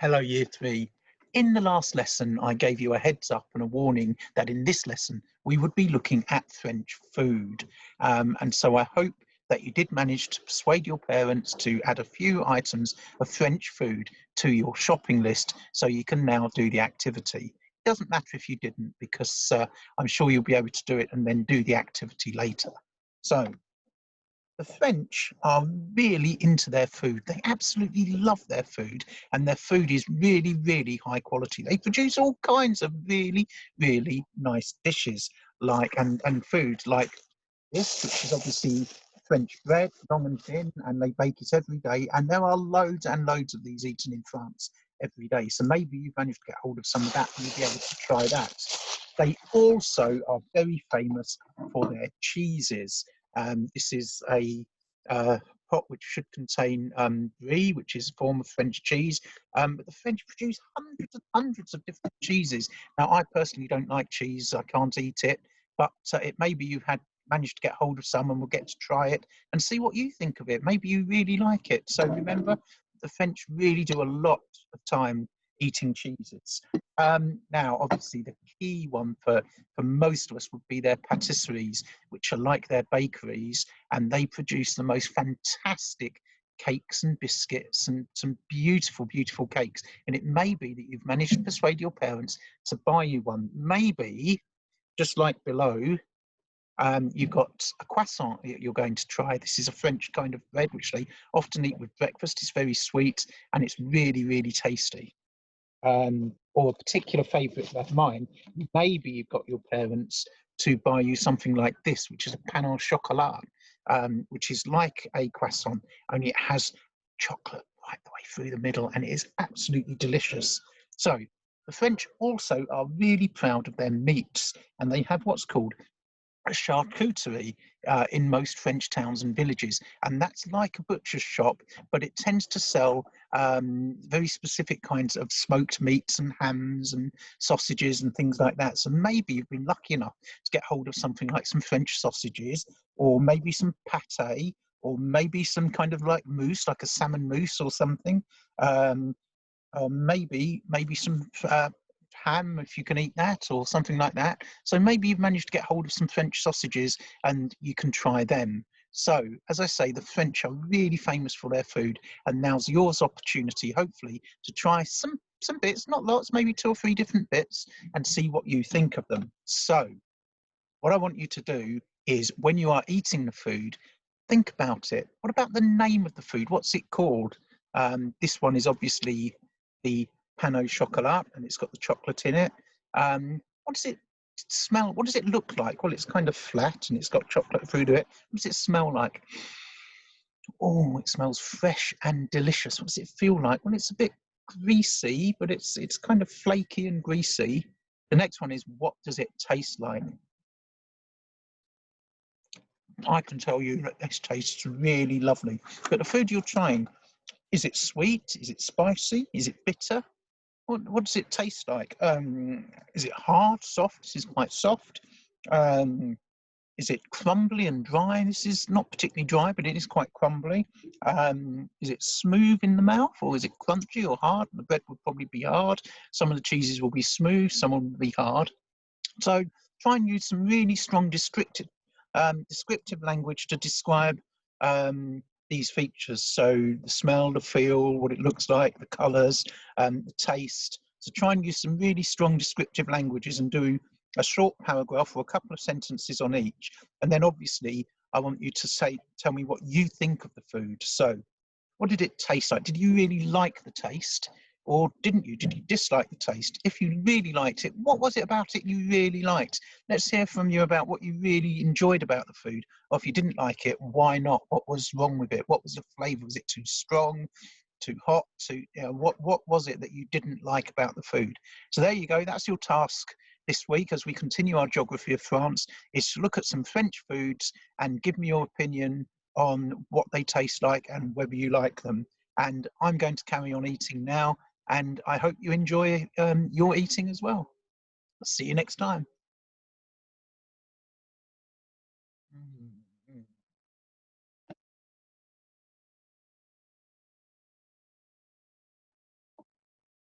Hello, Year 3. In the last lesson, I gave you a heads up and a warning that in this lesson, we would be looking at French food. And so I hope that you did manage to persuade your parents to add a few items of French food to your shopping list so you can now do the activity. It doesn't matter if you didn't, because I'm sure you'll be able to do it and then do the activity later. So the French are really into their food. They absolutely love their food, and their food is really, really high quality. They produce all kinds of really, really nice dishes, and food like this, which is obviously French bread, long and thin, and they bake it every day. And there are loads and loads of these eaten in France every day. So maybe you've managed to get hold of some of that and you'll be able to try that. They also are very famous for their cheeses. This is a pot which should contain brie, which is a form of French cheese. But the French produce hundreds and hundreds of different cheeses. Now, I personally don't like cheese. I can't eat it. But it maybe you've managed to get hold of some and we'll get to try it and see what you think of it. Maybe you really like it. So remember, the French really do a lot of time eating cheeses. Now, obviously, the key one for most of us would be their patisseries, which are like their bakeries, and they produce the most fantastic cakes and biscuits and some beautiful, beautiful cakes. And it may be that you've managed to persuade your parents to buy you one. Maybe, just like below, you've got a croissant you're going to try. This is a French kind of bread, which they often eat with breakfast. It's very sweet and it's really, really tasty. Or a particular favourite of mine, maybe you've got your parents to buy you something like this, which is a pain au chocolat, which is like a croissant, only it has chocolate right the way through the middle, and it is absolutely delicious. So the French also are really proud of their meats, and they have what's called a charcuterie in most French towns and villages, and that's like a butcher's shop, but it tends to sell very specific kinds of smoked meats and hams and sausages and things like that. So maybe you've been lucky enough to get hold of something like some French sausages, or maybe some pate, or maybe some kind of like mousse, like a salmon mousse or something, or maybe some ham, if you can eat that, or something like that. So maybe you've managed to get hold of some French sausages and you can try them. So, as I say, the French are really famous for their food, and now's yours opportunity, hopefully, to try some bits, not lots, maybe 2 or 3 different bits, and see what you think of them. So, what I want you to do is, when you are eating the food, think about it. What about the name of the food? What's it called? This one is obviously the pain au chocolat, and it's got the chocolate in it. What does it smell? What does it look like? Well, it's kind of flat and it's got chocolate through to it. What does it smell like? Oh, it smells fresh and delicious. What does it feel like? Well, it's a bit greasy, but it's kind of flaky and greasy. The next one is, what does it taste like? I can tell you that this tastes really lovely. But the food you're trying, is it sweet? Is it spicy? Is it bitter? What does it taste like? Is it hard, soft? This is quite soft. Is it crumbly and dry? This is not particularly dry, but it is quite crumbly. Is it smooth in the mouth, or is it crunchy or hard? The bread would probably be hard. Some of the cheeses will be smooth, some will be hard. So try and use some really strong descriptive language to describe these features. So the smell, the feel, what it looks like, the colours, the taste. So try and use some really strong descriptive languages and do a short paragraph or a couple of sentences on each. And then obviously I want you to tell me what you think of the food. So what did it taste like? Did you really like the taste? Or didn't you? Did you dislike the taste? If you really liked it, what was it about it you really liked? Let's hear from you about what you really enjoyed about the food. Or if you didn't like it, why not? What was wrong with it? What was the flavour? Was it too strong, too hot? What was it that you didn't like about the food? So there you go. That's your task this week as we continue our geography of France, is to look at some French foods and give me your opinion on what they taste like and whether you like them. And I'm going to carry on eating now, and I hope you enjoy your eating as well. I'll see you next time.